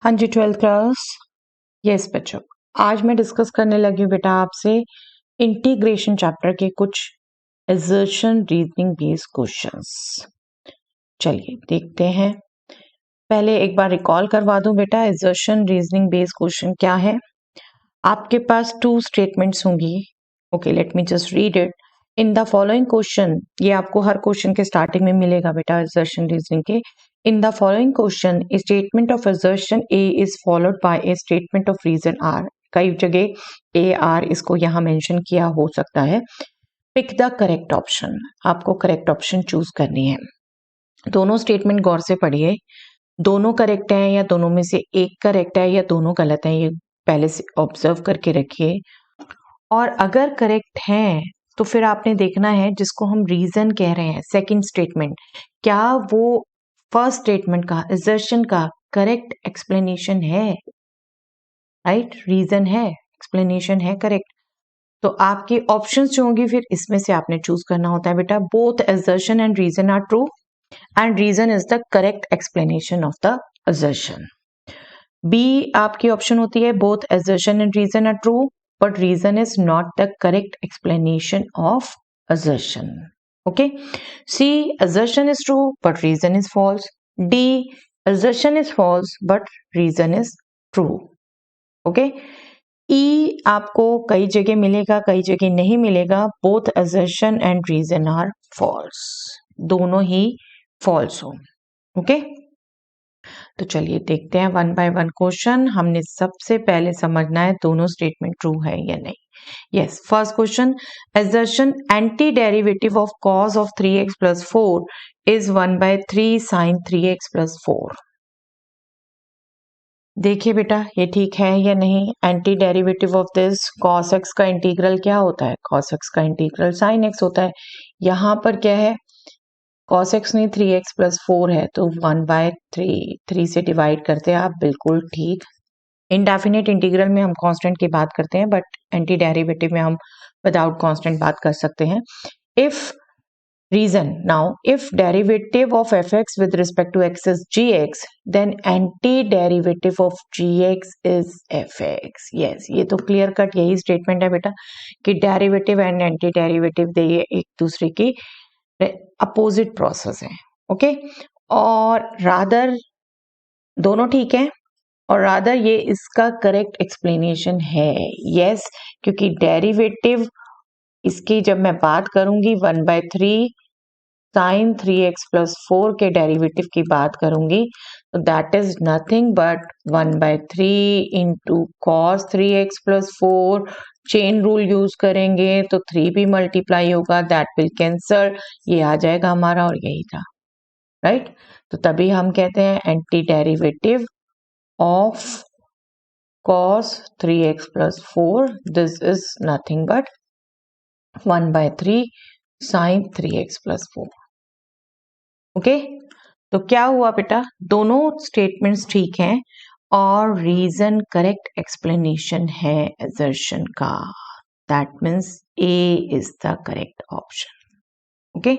हाँ जी, 12th class. Yes बच्चों, आज मैं डिस्कस करने लगी हूँ बेटा आपसे इंटीग्रेशन चैप्टर के कुछ असर्शन रीजनिंग बेस्ड क्वेश्चंस। चलिए देखते हैं। पहले एक बार रिकॉल करवा दूं बेटा, असर्शन रीजनिंग बेस्ड क्वेश्चन क्या है। आपके पास 2 स्टेटमेंट्स होंगी। Okay, let me just read it. In the following question, ये आपको हर क्वेश्चन के स्टार्टिंग में मिलेगा बेटा असर्शन रीजनिंग के। In the following question, a statement of assertion A is followed by a statement of reason R. कई जगह A R इसको यहाँ मेंशन किया हो सकता है। Pick the correct option. आपको करेक्ट ऑप्शन चूज करनी है। दोनों स्टेटमेंट गौर से पढ़िए, दोनों करेक्ट हैं या दोनों में से एक करेक्ट है या दोनों गलत है, ये पहले से ऑब्जर्व करके रखिए। और अगर करेक्ट हैं तो फिर आपने देखना है जिसको हम रीजन कह रहे हैं, सेकंड स्टेटमेंट, क्या वो फर्स्ट स्टेटमेंट का असर्शन का करेक्ट एक्सप्लेनेशन है, राइट? रीजन है, एक्सप्लेनेशन है करेक्ट। तो आपकी ऑप्शंस जो होंगी फिर इसमें से आपने चूज करना होता है बेटा। Both assertion and reason are true and reason is the correct explanation of the assertion. B आपकी ऑप्शन होती है both assertion and reason are true but reason is not the correct explanation of assertion. Okay. C, assertion is true but reason is false. D, assertion is false but reason is true. Okay. E आपको कई जगह मिलेगा, कई जगह नहीं मिलेगा। Both assertion and reason are false. दोनों ही false हो। Okay. तो चलिए देखते हैं वन बाय वन क्वेश्चन। हमने सबसे पहले समझना है दोनों स्टेटमेंट ट्रू है या नहीं। Yes, first question. Assertion antiderivative of cos of 3x plus 4 is 1 by 3 sin 3x plus 4. देखिए बेटा ये ठीक है या नहीं। Anti derivative of this cos x का इंटीग्रल क्या होता है? cos x का इंटीग्रल sin x होता है। यहाँ पर क्या है? cos x नहीं 3x plus 4 है तो 1 by 3 से डिवाइड करते हैं आप, बिल्कुल ठीक। इंडेफिनेट इंटीग्रल में हम कांस्टेंट की बात करते हैं बट एंटी डेरिवेटिव में हम विदाउट कांस्टेंट बात कर सकते हैं। If reason now, if derivative of fx with respect to x is gx then anti derivative of gx is fx। Yes, ये तो क्लियर कट यही स्टेटमेंट है बेटा कि डेरिवेटिव एंड एंटी डेरिवेटिव ये एक दूसरे की अपोजिट प्रोसेस है। ओके, और रादर दोनों ठीक है और रादर ये इसका करेक्ट एक्सप्लेनेशन है। यस, क्योंकि डेरिवेटिव इसकी जब मैं बात करूंगी 1 by 3 sin 3x plus 4 के डेरिवेटिव की बात करूंगी तो that is nothing but 1 by 3 into cos 3x plus 4। Chain rule use करेंगे तो 3 भी मल्टीप्लाई होगा, दैट विल कैंसल, ये आ जाएगा हमारा और यही था, राइट? तो तभी हम कहते हैं anti derivative of cos 3x plus 4, this is nothing but 1 by 3 sin 3x plus 4. Okay, तो क्या हुआ बेटा, दोनों स्टेटमेंट्स ठीक हैं और रीजन करेक्ट एक्सप्लेनेशन है assertion का। That means A is the correct option. Okay,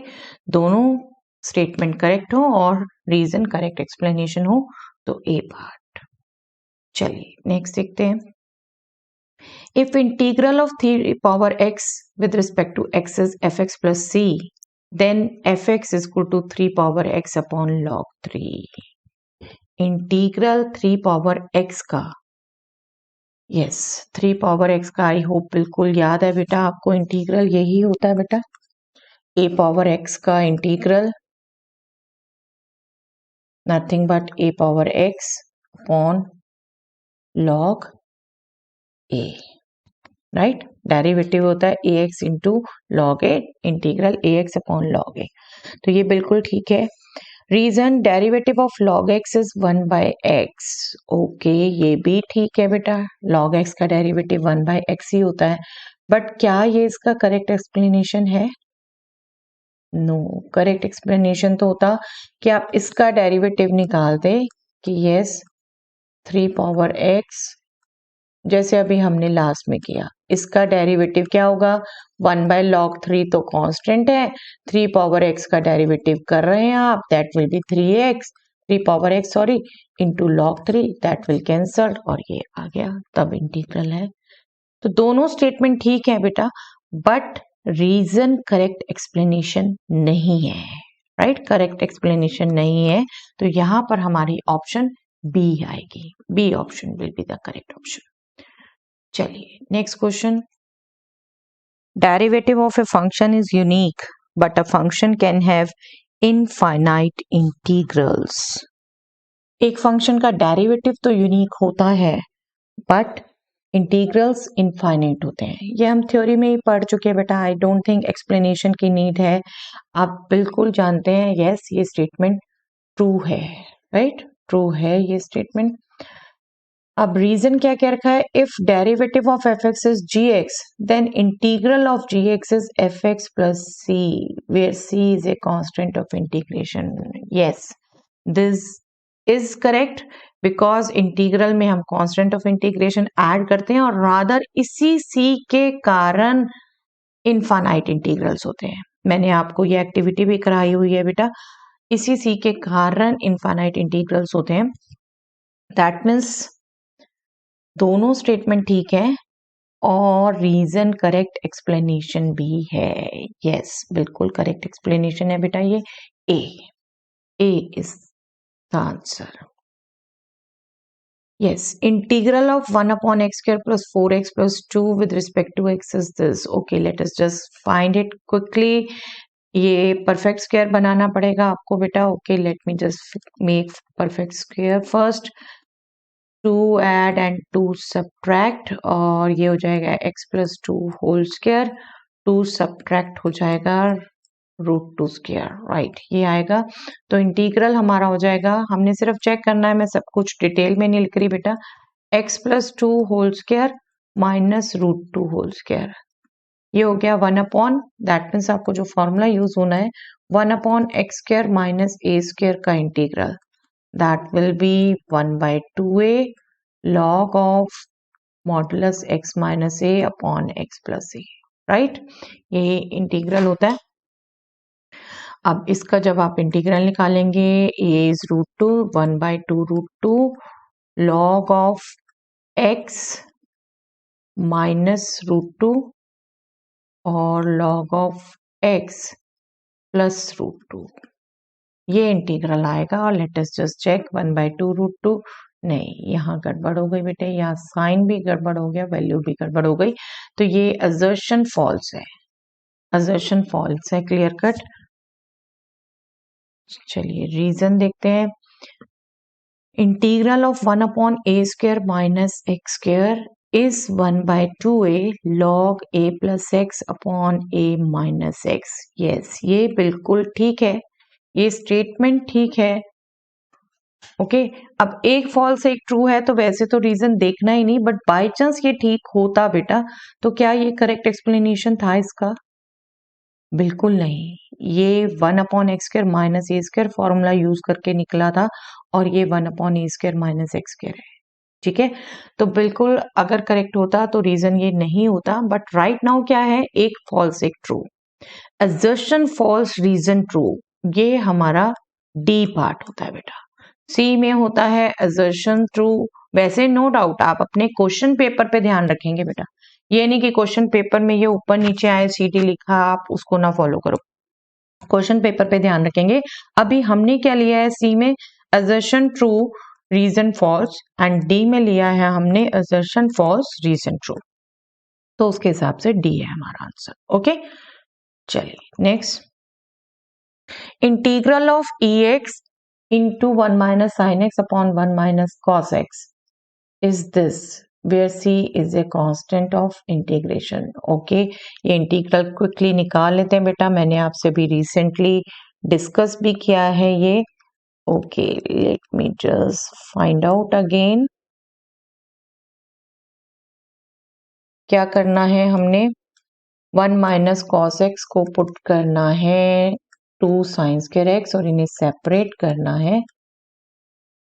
दोनों स्टेटमेंट करेक्ट हो और रीजन करेक्ट एक्सप्लेनेशन हो तो A पार्ट। चलिए नेक्स्ट देखते हैं। If integral of 3 power x with respect to x is fx plus c then fx is equal to 3 power x upon log 3। Integral 3 power x का, yes 3 power x का, I hope बिल्कुल याद है बेटा आपको। Integral यही होता है बेटा, a पावर x का integral nothing but a power x upon log a, right? Derivative होता है ax into log a, integral ax upon log a। तो ये बिल्कुल ठीक है। Reason derivative of log x is 1 by x। Okay, ये भी ठीक है बेटा, log x का डेरिवेटिव 1 बाय x ही होता है। बट क्या ये इसका करेक्ट एक्सप्लेनेशन है? नो, करेक्ट एक्सप्लेनेशन तो होता कि आप इसका डेरिवेटिव निकाल दे कि यस 3 पावर x, जैसे अभी हमने लास्ट में किया, इसका डेरिवेटिव क्या होगा 1 बाय log 3 तो कांस्टेंट है, 3 पावर x का डेरिवेटिव कर रहे हैं आप, that will be 3x 3 power x sorry into log 3 that will cancel और ये आ गया, तब इंटीग्रल है। तो दोनों स्टेटमेंट ठीक है बेटा, बट रीजन करेक्ट एक्सप्लेनेशन नहीं है, राइट, करेक्ट एक्सप्लेनेशन नहीं है। तो यहां पर हमारी ऑप्शन बी आएगी, B option will be the correct option. चलिए next question, derivative of a function is unique but a function can have infinite integrals. एक फंक्शन का डेरिवेटिव तो यूनिक होता है बट इंटीग्रल्स इनफाइनाइट होते हैं। ये हम थ्योरी में ही पढ़ चुके हैं बेटा, आई डोंट थिंक एक्सप्लेनेशन की नीड है, आप बिल्कुल जानते हैं। यस, ये स्टेटमेंट ट्रू है, राइट, ट्रू है ये स्टेटमेंट। अब रीजन क्या कह रखा है, if derivative of f x is g x then integral of g x is f x plus c where c is a constant of integration. Yes, this is correct because integral में हम constant of integration add करते हैं और rather इसी सी के कारण infinite integrals होते हैं। मैंने आपको ये एक्टिविटी भी कराई हुई है बेटा, इसी सी के कारण इनफाइनाइट इंटीग्रल्स होते हैं। दैट मीन्स दोनों स्टेटमेंट ठीक है और रीजन करेक्ट एक्सप्लेनेशन भी है। यस, बिल्कुल करेक्ट एक्सप्लेनेशन है बेटा, ये A is the answer. Yes, integral of 1 upon x square plus 4x plus 2 with respect to x is this. Okay, let us just find it quickly. ये perfect square बनाना पड़ेगा आपको बेटा। Okay, let me just make perfect square first. 2 add and 2 subtract और ये हो जाएगा x plus 2 whole square. 2 subtract हो जाएगा √2 स्क्वायर, राइट, ये आएगा। तो इंटीग्रल हमारा हो जाएगा, हमने सिर्फ चेक करना है, मैं सब कुछ डिटेल में नहीं लिख रही बेटा, x plus 2 whole square minus √2 whole square, ये हो गया 1 अपॉन, दैट मीन्स आपको जो फॉर्मूला यूज होना है 1 अपॉन एक्स स्क्वायर माइनस ए स्क्वायर का integral, that will be 1/2a log of modulus x minus A upon x plus A, right, ये integral होता है। अब इसका जब आप इंटीग्रल निकालेंगे, a is √2 1/2 √2 log of x minus √2 और log ऑफ x प्लस √2, ये इंटीग्रल आएगा। और लेट अस जस्ट चेक 1/2 √2, नहीं, यहाँ गड़बड़ हो गई बेटे, यहाँ साइन भी गड़बड़ हो गया, वैल्यू भी गड़बड़ हो गई, तो ये असर्शन फॉल्स है, असर्शन फॉल्स है, क्लियर कट। चलिए रीजन देखते हैं, integral of 1 upon A square minus x square is 1/2a log a plus x upon a minus x. Yes, ये बिल्कुल ठीक है, ये स्टेटमेंट ठीक है। ओके, अब एक फॉल्स एक ट्रू है तो वैसे तो रीजन देखना ही नहीं, बट बाय चांस ये ठीक होता बेटा तो क्या ये करेक्ट एक्सप्लेनेशन था इसका? बिल्कुल नहीं, ये 1 अपॉन एक्स स्क्वायर माइनस ए स्क्वायर फॉर्मूला यूज करके निकला था और ये 1 अपॉन ए स्क्वायर माइनस एक्स स्क्वायर है, ठीक है। तो बिल्कुल अगर करेक्ट होता तो रीजन ये नहीं होता, बट राइट नाउ क्या है, एक फॉल्स एक true, assertion false reason true, ये हमारा डी पार्ट होता है बेटा। सी में होता है असर्शन ट्रू। वैसे नो डाउट आप अपने क्वेश्चन पेपर पे ध्यान रखेंगे बेटा, ये नहीं कि क्वेश्चन पेपर में ये ऊपर नीचे आए सीटी लिखा आप उसको ना फॉलो करो, क्वेश्चन पेपर पे ध्यान रखेंगे। अभी हमने क्या लिया है, सी में assertion true reason false and D में लिया है हमने असर्शन फॉल्स रीजन ट्रू, तो उसके हिसाब से डी है हमारा आंसर। ओके, चलिए next, integral of ex into 1 minus sin x upon 1 minus cos x is this where c is a constant of integration. Okay, ये इंटीग्रल क्विकली निकाल लेते हैं बेटा, मैंने आपसे भी रिसेंटली डिस्कस भी किया है ये। Okay, let me just find out again, क्या करना है हमने, 1 माइनस कॉस एक्स को पुट करना है 2 साइन स्क्वायर एक्स और इन्हें सेपरेट करना है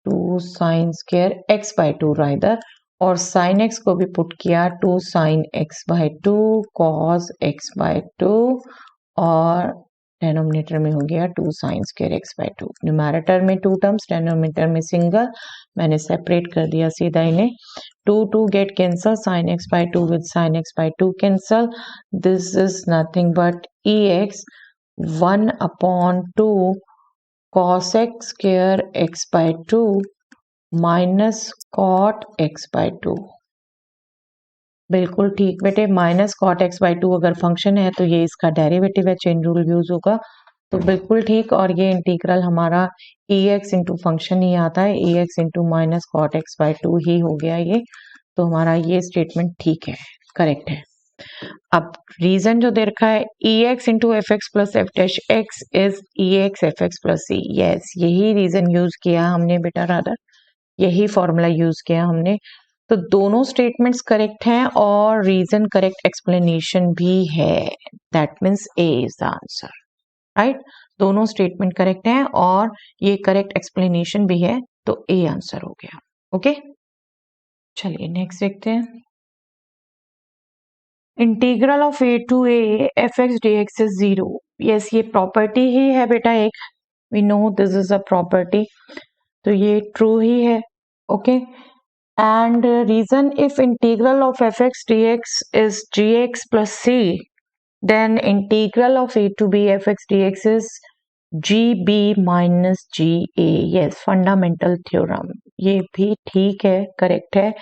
2 sine square x by 2 rather, और साइन एक्स को भी पुट किया 2 sine x by 2 cos x by 2 और डेनोमिनेटर में हो गया 2 sine square x by 2। Numerator में 2 टर्म्स, डेनोमिनेटर में सिंगल, मैंने सेपरेट कर दिया सीधा इन्हें। 2 get cancel, sine x by 2 with sine x by 2 cancel, this is nothing but E x 1/2 cos x square x by 2 minus cot x by 2। बिल्कुल ठीक बेटे, माइनस कॉट एक्स बाई 2 अगर function है तो ये इसका डेरिवेटिव है, chain rule use होगा, तो बिल्कुल ठीक। और ये इंटीग्रल हमारा ई एक्स इंटू फंक्शन ही आता है, e x into minus cot x by 2 ही हो गया ये, तो हमारा ये स्टेटमेंट ठीक है, करेक्ट है। अब रीजन जो दे रखा है e x into f x plus f dash x is e x f x plus c, yes यही रीजन यूज किया हमने बेटा, रादर यही फॉर्मूला यूज किया हमने। तो दोनों स्टेटमेंट्स करेक्ट हैं और रीजन करेक्ट एक्सप्लेनेशन भी है, that means A is the answer, right. दोनों स्टेटमेंट करेक्ट हैं और ये करेक्ट एक्सप्लेनेशन भी है, तो ए आंसर हो गया। ओके चलिए नेक्स्ट देखते हैं। Integral of a to a f x d x is 0, yes ये प्रॉपर्टी ही है बेटा एक, we know this is a property, तो ये ट्रू ही है। Okay and reason, if integral of fx dx is gx plus c, then integral of a to b fx dx is gb minus ga, yes fundamental theorem, ये भी ठीक है, correct है,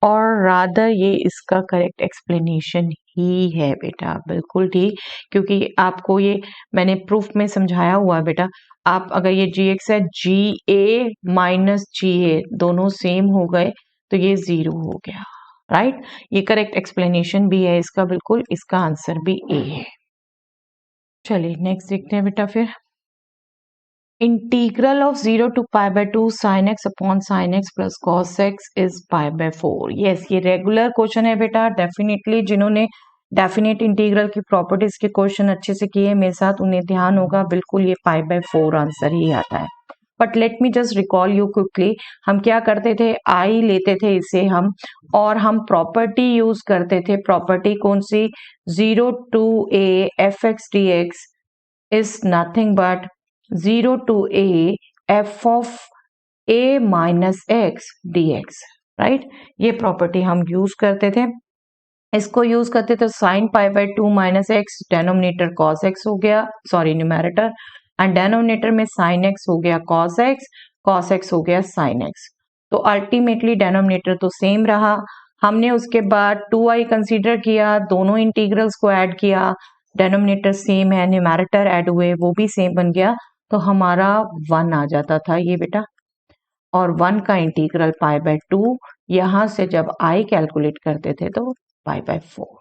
और रादर ये इसका करेक्ट एक्सप्लेनेशन ही है बेटा, बिल्कुल ठीक, क्योंकि आपको ये मैंने प्रूफ में समझाया हुआ है बेटा। आप अगर ये gx है, ga माइनस ga दोनों सेम हो गए तो ये 0 हो गया, राइट। ये करेक्ट एक्सप्लेनेशन भी है इसका, बिल्कुल इसका आंसर भी ए है। चलिए नेक्स्ट देखते हैं बेटा फिर। Integral of 0 to pi by 2 sine x upon sine x plus cos x is pi by 4, yes ये रेगुलर क्वेश्चन है बेटा, डेफिनेटली जिन्होंने डेफिनेट इंटीग्रल की प्रॉपर्टीज के क्वेश्चन अच्छे से किए मेरे साथ, उन्हें ध्यान होगा, बिल्कुल ये पाई बाय 4 आंसर ही आता है। But let me just recall you quickly, हम क्या करते थे, आई लेते थे इसे हम, और हम प्रॉपर्टी यूज करते थे, प्रॉपर्टी कौन सी, 0 to a f x d x is nothing but 0 to a f of a minus x d x, right. ये प्रॉपर्टी हम यूज करते थे, इसको यूज करते थे sine pi by 2 minus x, denominator cos x हो गया, सॉरी न्यूमैरेटर, एंड डेनोमिनेटर में साइन एक्स हो गया कॉस एक्स हो गया साइन एक्स, तो अल्टीमेटली डेनोमिनेटर तो सेम रहा। हमने उसके बाद 2i कंसीडर किया, दोनों इंटीग्रल्स को ऐड किया, डेनोमिनेटर सेम है, न्यूमैरेटर ऐड हुए, वो भी सेम बन गया, तो हमारा 1 आ जाता था ये बेटा, और 1 का इंटीग्रल पाई बाय 2, यहां से जब i कैलकुलेट करते थे तो पाई by 4,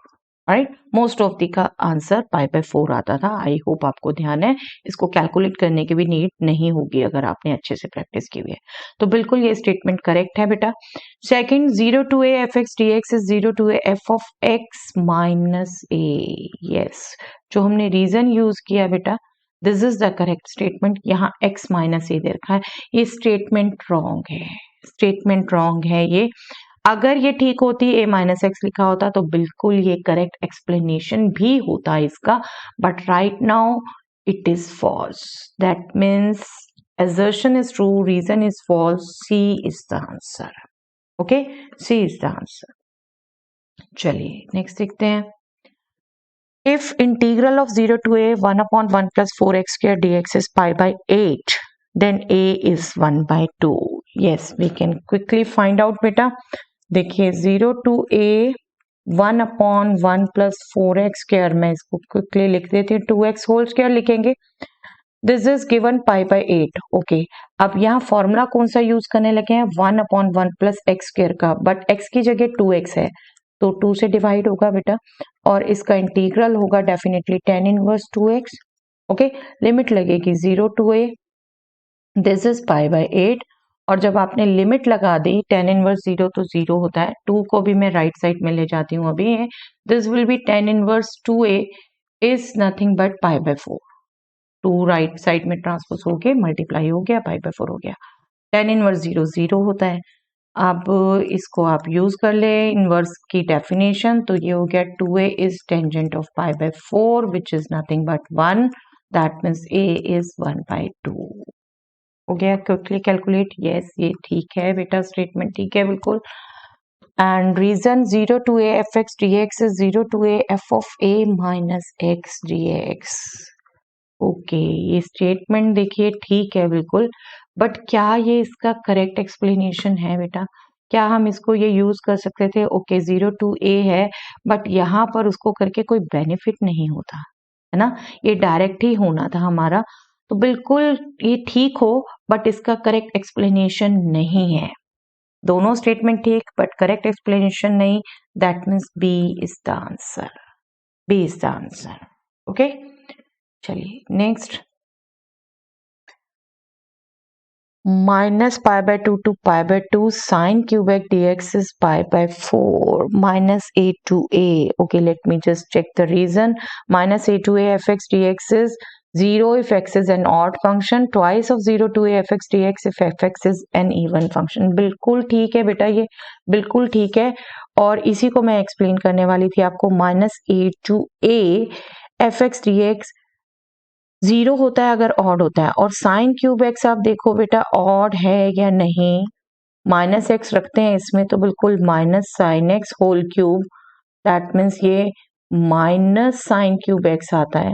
right. Most of the का आंसर पाई बाय 4 आता था, आई होप आपको ध्यान है, इसको कैलकुलेट करने की भी नीड नहीं होगी अगर आपने अच्छे से प्रैक्टिस की हुई है, तो बिल्कुल ये स्टेटमेंट करेक्ट है बेटा। Second, 0 to a f x d x is 0 to a f of x minus a, yes जो हमने रीजन यूज किया बेटा, this is the correct statement, यहाँ x माइनस ए दे रखा है, ये स्टेटमेंट रॉन्ग है, स्टेटमेंट रॉन्ग है ये, अगर ये ठीक होती ए माइनस एक्स लिखा होता तो बिल्कुल ये करेक्ट एक्सप्लेनेशन भी होता इसका, but right now it is false, that means assertion is true, reason is false, C is the answer, okay, C is the answer। चलिए नेक्स्ट देखते हैं। If integral of 0 to a 1/1 plus 4x square dx is pi by 8, then a is 1 by 2, yes we can quickly find out बेटा, देखिए 0 to a 1/1 plus 4x square, मैं इसको quickly लिख देती हूँ, 2x होल स्क्वायर लिखेंगे, this is given pie by 8, okay. अब यहाँ फॉर्मूला कौन सा यूज करने लगे हैं, 1/1 प्लस x स्क्वायर का, बट x की जगह 2x है तो 2 से डिवाइड होगा बेटा, और इसका इंटीग्रल होगा definitely tan inverse 2x, okay. Limit लगेगी 0 to a, this is pi by 8, और जब आपने लिमिट लगा दी tan इनवर्स 0 तो 0 होता है, 2 को भी मैं राइट साइड में ले जाती हूँ अभी, this will be tan inverse 2a is nothing but pi by 4, 2 right side में ट्रांसपोज हो गए, मल्टीप्लाई हो गया, पाई बाय 4 हो गया, tan इनवर्स 0 0 होता है। अब इसको आप यूज कर ले इनवर्स की डेफिनेशन, तो ये हो गया 2a is tangent of pi by 4 which is nothing but 1, that means A is 1/2 हो गया. Quickly calculate. यस, ये ठीक है बेटा, स्टेटमेंट ठीक है बिल्कुल. And reason 0 to a fx dx is 0 to a f of a minus x dx. Okay, ये स्टेटमेंट देखिए ठीक है बिल्कुल, बट क्या ये इसका करेक्ट एक्सप्लेनेशन है बेटा? क्या हम इसको ये यूज कर सकते थे? ओके, 0 to a है, बट यहाँ पर उसको करके कोई बेनिफिट नहीं होता है ना, ये डायरेक्ट ही होना था हमारा. तो बिल्कुल ये ठीक हो, बट इसका करेक्ट एक्सप्लेनेशन नहीं है. दोनों स्टेटमेंट ठीक, बट करेक्ट एक्सप्लेनेशन नहीं. That means B is the answer. B is the answer. Okay, चलिए next. minus pi by 2 to pi by 2 sine cubic dx is pi by 4 minus a to a. Okay, let me just check the reason. Minus a to a fx dx is 0 if x is an odd function, twice of 0 to a fx dx if fx is an even function. बिल्कुल ठीक है बेटा, ये बिल्कुल ठीक है, और इसी को मैं एक्सप्लेन करने वाली थी आपको. Minus a to a fx dx 0 होता है अगर ऑड होता है, और साइन क्यूब एक्स आप देखो बेटा ऑड है या नहीं. माइनस एक्स रखते हैं इसमें तो बिल्कुल minus sine x whole cube. That means ये माइनस साइन क्यूब एक्स आता है.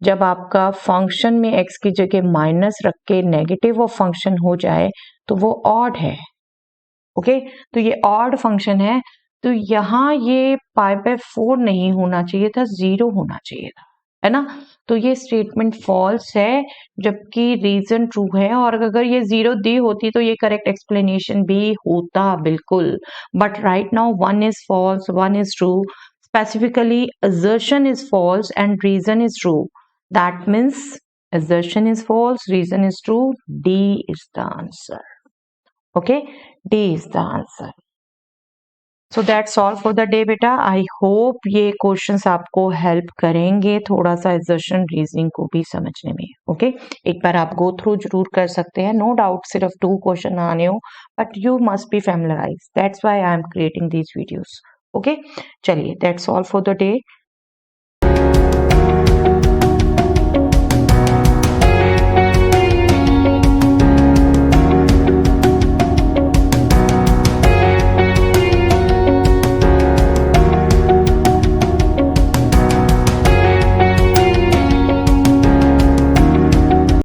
जब आपका फंक्शन में एक्स की जगह माइनस रख के नेगेटिव ऑफ फंक्शन हो जाए तो वो ऑड है. ओके, तो ये ऑड फंक्शन है, तो यहाँ ये पाई बाय 4 नहीं होना चाहिए था, 0 होना चाहिए था, है ना. तो ये स्टेटमेंट फॉल्स है, जबकि रीजन ट्रू है. और अगर ये 0 दी होती तो ये करेक्ट एक्सप्लेनेशन भी होता बिल्कुल. But right now 1 is false, 1 is true. Specifically assertion is false and reason is true. That means assertion is false, reason is true. D is the answer. Okay, D is the answer. So that's all for the day बेटा. I hope ये questions आपको help करेंगे थोड़ा सा assertion reasoning को भी समझने में. ओके, एक बार आप गो थ्रू जरूर कर सकते हैं. नो डाउट सिर्फ 2 क्वेश्चन आने हो, but you must be familiarise. That's why I am creating these videos. Okay, चलिए that's all for the day.